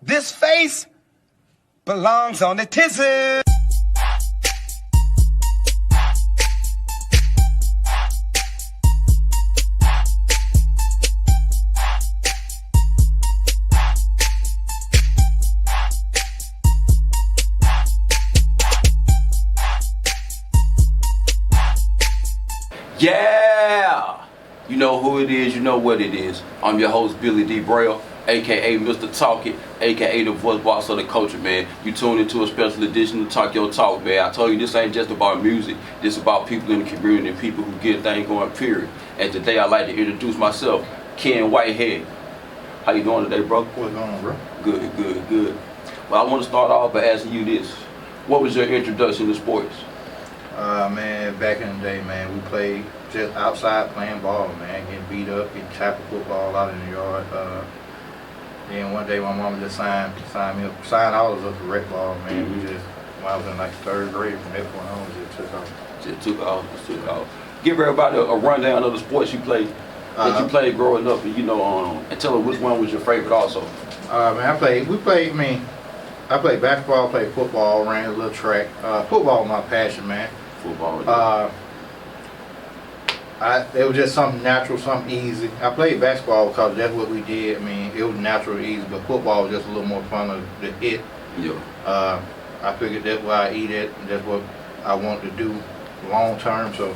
This face belongs on the tizzy. Yeah! You know who it is, you know what it is. I'm your host, Billy D. Braille, aka Mr. Talk It, aka the voice box of the culture, man. You tuned into a special edition of Talk Your Talk, man. I told you this ain't just about music, this is about people in the community and people who get things going, period. And today I'd like to introduce myself, Ken Whitehead. How you doing today, bro? What's going on, bro? Good, good, good. Well, I want to start off by asking you this. What was your introduction to sports? Man, back in the day, man, we played just outside playing ball, man, getting beat up, getting tackle football out in the yard. Then one day my mama just signed all of us up for rec ball, man. Mm-hmm. We just, when I was in like third grade, from that point on, just took off. Just took off. Give everybody a rundown of the sports you played, that you played growing up, and and tell them which one was your favorite also. Man, I played basketball, played football, ran a little track. Football was my passion, man. Football. It was just something natural, something easy. I played basketball because that's what we did. I mean, it was natural and easy, but football was just a little more fun to hit. Yeah. I figured that's why I eat it, and that's what I wanted to do long term, so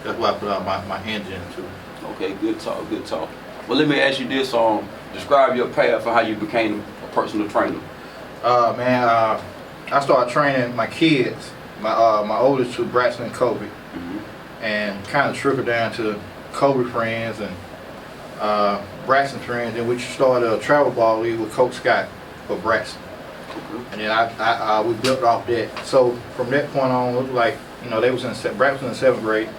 that's why I put out my engine too. Okay, good talk, good talk. Well, let me ask you this, describe your path for how you became a personal trainer. I started training my kids, my oldest two, Braxton and Kobe. And kind of trickled down to Kobe friends and Braxton friends, and we started a travel ball league with Coach Scott for Braxton. And then we built off that. So from that point on, it was like, they was Braxton in 7th grade.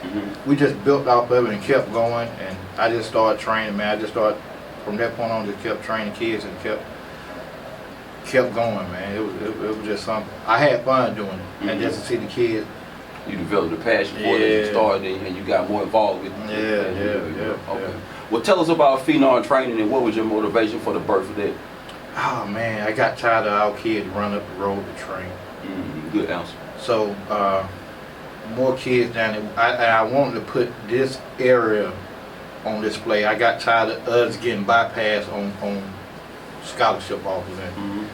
We just built off of it and kept going, and I just started training, man. From that point on, just kept training kids and kept going, man. It was just something. I had fun doing it, and just to see the kids. You developed a passion for it and you started and you got more involved with it. Yeah. Okay. Well, tell us about phenom training and what was your motivation for the birth of that? Oh man, I got tired of our kids running up the road to train. Good answer. So more kids down there. I wanted to put this area on display. I got tired of us getting bypassed on scholarship offers and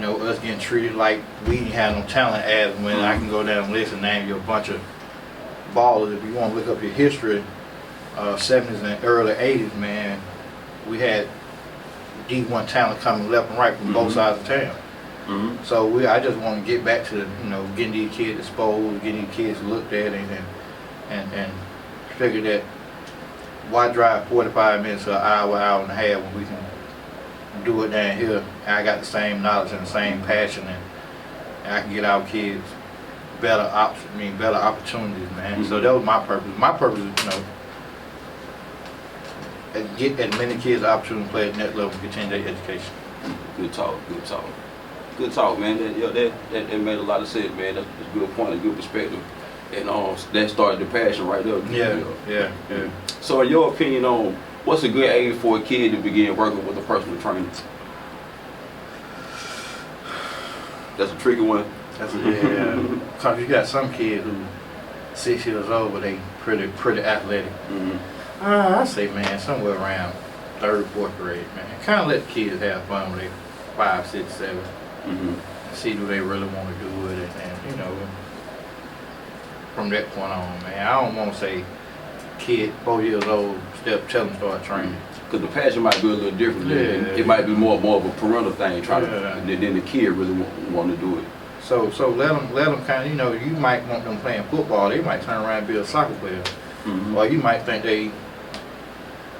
us getting treated like we didn't have no talent as when I can go down the list and name you a bunch of ballers. If you want to look up your history, 70s and early 80s, man, we had D1 talent coming left and right from both sides of town. So I just want to get back to getting these kids exposed, getting these kids looked at, and figure that why drive 45 minutes to an hour and a half when we can do it down here, and I got the same knowledge and the same passion, and I can get our kids better opportunities, man. So that was my purpose. My purpose is, get as many kids the opportunity to play at that level and continue their education. Good talk, man. That made a lot of sense, man. That's a good point, a good perspective, and that started the passion right there. Yeah. So, in your opinion, what's a good age for a kid to begin working with a personal trainer? That's a tricky one. Because you got some kids who 6 years old, but they pretty athletic. I say, man, somewhere around 3rd, 4th grade, man. Kind of let the kids have fun when they 5, 6, 7. See do they really want to do it, and from that point on, man. I don't want to say kid 4 years old tell them start training. Because the passion might be a little different. It might be more of a parental thing, then the kid really want to do it. So let them kind of, you might want them playing football, they might turn around and be a soccer player. Or you might think they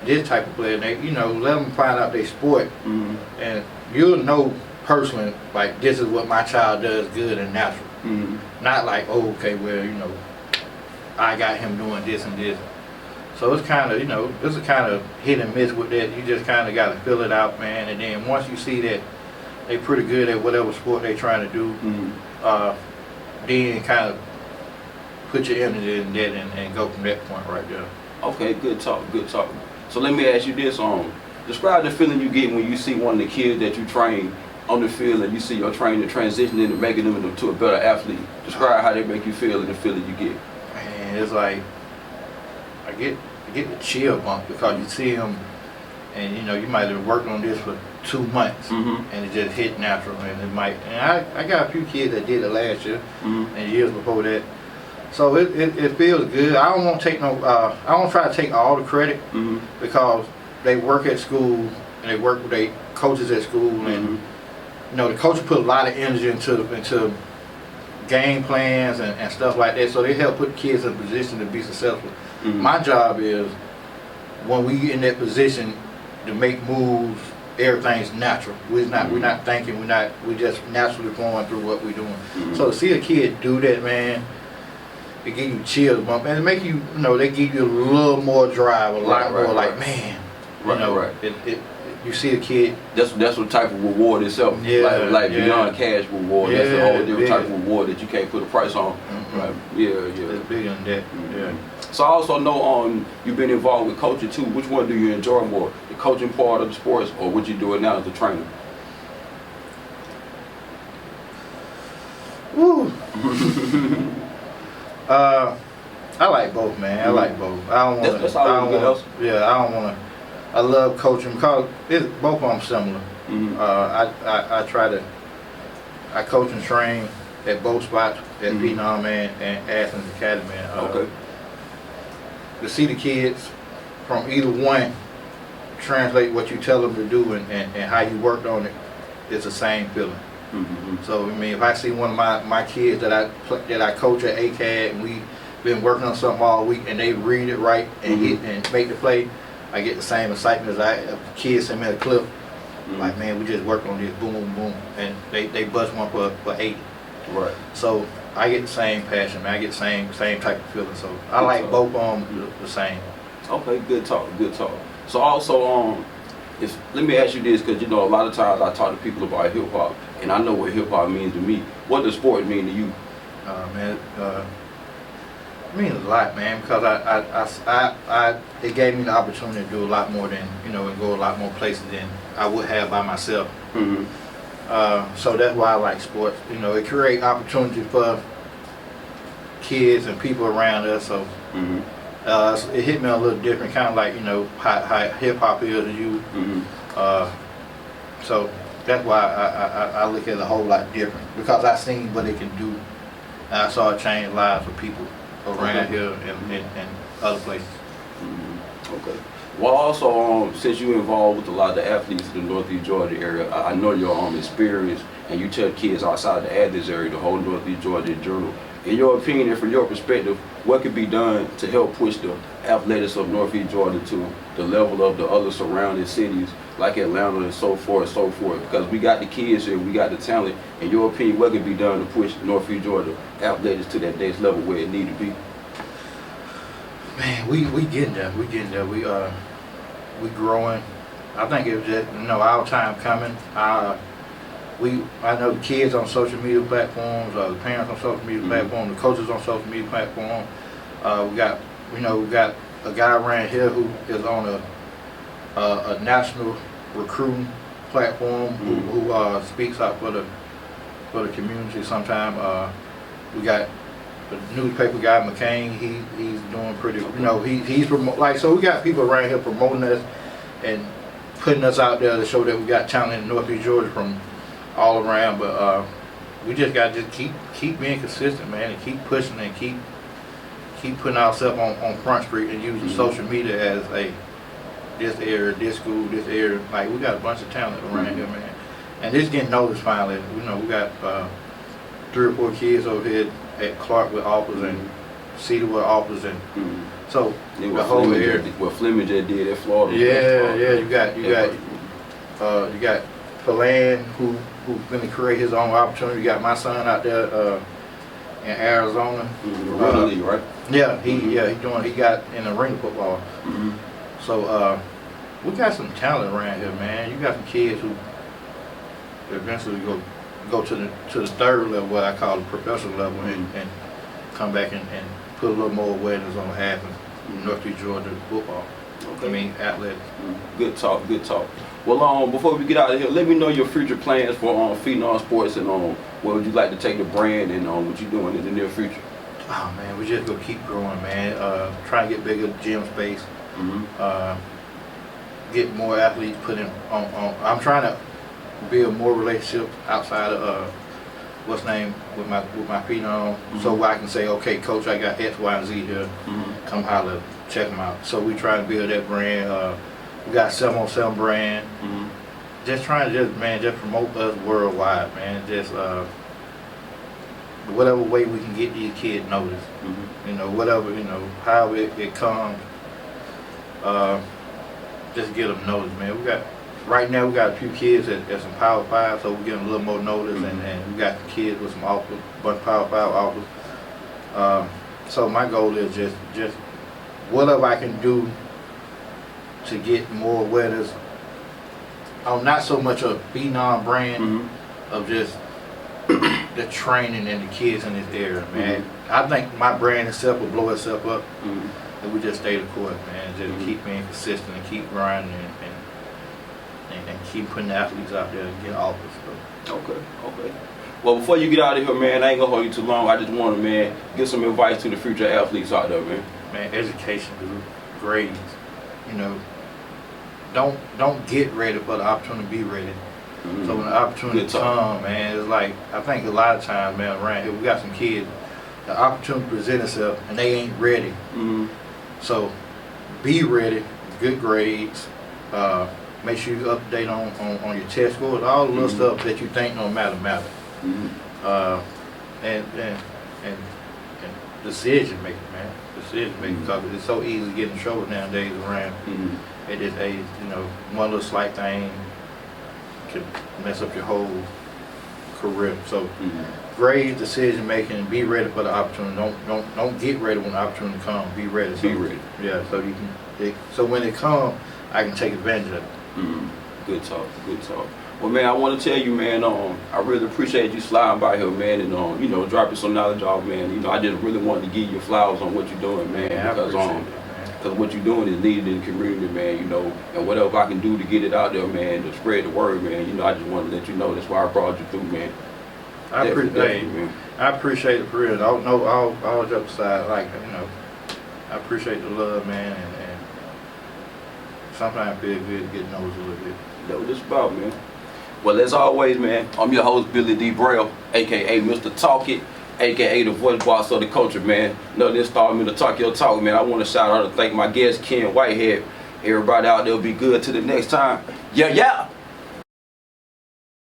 this type of player, they let them find out their sport, and you'll know personally, like, this is what my child does good and natural. Not like, oh, okay, well, I got him doing this and this. So it's kind of, this is kind of hit and miss with that. You just kind of got to fill it out, man. And then once you see that they pretty good at whatever sport they trying to do, then kind of put your energy in that and go from that point right there. Okay, good talk. So let me ask you this, describe the feeling you get when you see one of the kids that you train on the field and you see your trainer transitioning and making them into a better athlete? Describe how they make you feel and the feeling you get. Man, it's like I get the chill bump because you see them, and you know you might have worked on this for 2 months, and it just hit natural, and it might. And I got a few kids that did it last year and years before that, so it feels good. I don't want to take no. I don't try to take all the credit because they work at school and they work with their coaches at school, and you know the coaches put a lot of energy into game plans and stuff like that, so they help put kids in a position to be successful. My job is when we in that position to make moves, everything's natural. We're not thinking, we just naturally flowing through what we're doing. So to see a kid do that, man, it give you chills bump, and it make you, you know, they give you a little more drive, a lot more like, man, you know, you see a kid. That's what type of reward itself. Like beyond cash reward. That's a whole different type of reward that you can't put a price on. Right. It's bigger than that. Yeah. So I also know you've been involved with coaching too. Which one do you enjoy more? The coaching part of the sports or what you doing now as a trainer? Woo. I like both, man. I like both. I don't want to. I don't want to. I love coaching because both of them similar. I coach and train at both spots at Vietnam and Athens Academy. To see the kids from either one translate what you tell them to do and how you worked on it, it's the same feeling. So I mean, if I see one of my kids that I coach at ACAD and we been working on something all week and they read it right and hit and make the play, I get the same excitement as if the kids send me a clip. Like, man, we just worked on this, boom, boom, boom, and they bust one for 80. Right. So I get the same passion, man. I get the same type of feeling. So I like both of them the same. Okay, good talk. So also, let me ask you this, because you know a lot of times I talk to people about hip hop, and I know what hip hop means to me. What does sport mean to you? It means a lot, man, because it gave me the opportunity to do a lot more than, you know, and go a lot more places than I would have by myself. So that's why I like sports. You know, it creates opportunity for kids and people around us. So it hit me a little different, kind of like, you know, how hip hop is to you. So that's why I look at it a whole lot different, because I seen what it can do, and I saw it change lives for people around here and other places. Okay. Well, also, since you're involved with a lot of the athletes in the Northeast Georgia area, I know your experience, and you tell kids outside the Athens area, the whole Northeast Georgia journal. In your opinion and from your perspective, what could be done to help push the athletics of Northeast Georgia to the level of the other surrounding cities like Atlanta and so forth? Because we got the kids here, we got the talent. In your opinion, what could be done to push Northeast Georgia athletics to that next level where it need to be? Man, we getting there. We growing. I think it was just, you know, our time coming. I know the kids on social media platforms, the parents on social media platforms, the coaches on social media platforms. We got a guy around here who is on a national recruiting platform who speaks out for the community. Sometimes we got the newspaper guy McCain. He's doing pretty. You know, so we got people around here promoting us and putting us out there to show that we got talent in Northeast Georgia from all around. But we just got to keep being consistent, man, and keep pushing and keep putting ourselves on Front Street and using social media as this area, this school, this area. Like, we got a bunch of talent around here, man, and it's getting noticed finally. You know, we got 3 or 4 kids over here at Clark with offers and Cedar with offers, and so the whole area. What Fleming just did at Florida. Yeah. You got Palan who's going to create his own opportunity. You got my son out there in Arizona. League, right? Yeah, he got in arena football. So we got some talent around here, man. You got some kids who eventually go to the third level, what I call the professional level, and come back and put a little more awareness on Athens, Northeast Georgia football. I mean, athletics. Good talk. Well, before we get out of here, let me know your future plans for Phenom Sports and where would you like to take the brand and what you doing in the near future. Oh man, we just gonna keep growing, man. Trying to get bigger gym space. Get more athletes put in on. I'm trying to build more relationships outside of with my Phenom, so I can say, okay, coach, I got X, Y, and Z here. Come holler, check them out. So we try to build that brand. We got 7-on-7 brand. Just trying to just promote us worldwide, man. Just whatever way we can get these kids noticed. You know, whatever, you know, however it comes. Just get them noticed, man. Right now we got a few kids at some Power 5, so we're getting a little more notice, and we got the kids with some offers, bunch of Power 5 offers. So my goal is just whatever I can do to get more awareness on not so much a Phenom brand of just the training and the kids in this area, man. I think my brand itself will blow itself up if we just stay the course, man. Just keep being consistent and keep grinding and keep putting the athletes out there and get offers. So. Okay. Well, before you get out of here, man, I ain't gonna hold you too long. I just want to, man, give some advice to the future athletes out there, man. Man, education, dude. Grades. You know, don't get ready for the opportunity to be ready. So when the opportunity comes, man, it's like, I think a lot of times, man, around here, we got some kids, the opportunity presents itself and they ain't ready. So be ready, good grades, make sure you update on your test scores, all the little stuff that you think don't matter. And decision making, man. Decision making, because it's so easy to get in trouble nowadays around at this age. You know, one little slight thing can mess up your whole career. So grade, decision making, be ready for the opportunity. Don't get ready when the opportunity comes. Be ready. Be ready. Yeah, so you can. So when it comes, I can take advantage of it. Good talk. Well, man, I want to tell you, man, I really appreciate you sliding by here, man, and you know, dropping some knowledge off, man. You know, I just really wanted to give you flowers on what you're doing, man, because what you're doing is needed in the community, man. You know, and whatever I can do to get it out there, man, to spread the word, man. You know, I just want to let you know that's why I brought you through, man. I appreciate it for real. All jokes aside, like, you know, I appreciate the love, man, and sometimes I feel good to get noticed a little bit. That's what it's about, man. Well, as always, man, I'm your host, Billy D. Braille, a.k.a. Mr. Talk It, a.k.a. the voice box of the culture, man. Another installment of Talk Your Talk, man. I want to shout out and thank my guest, Ken Whitehead. Everybody out there will be good till the next time. Yeah.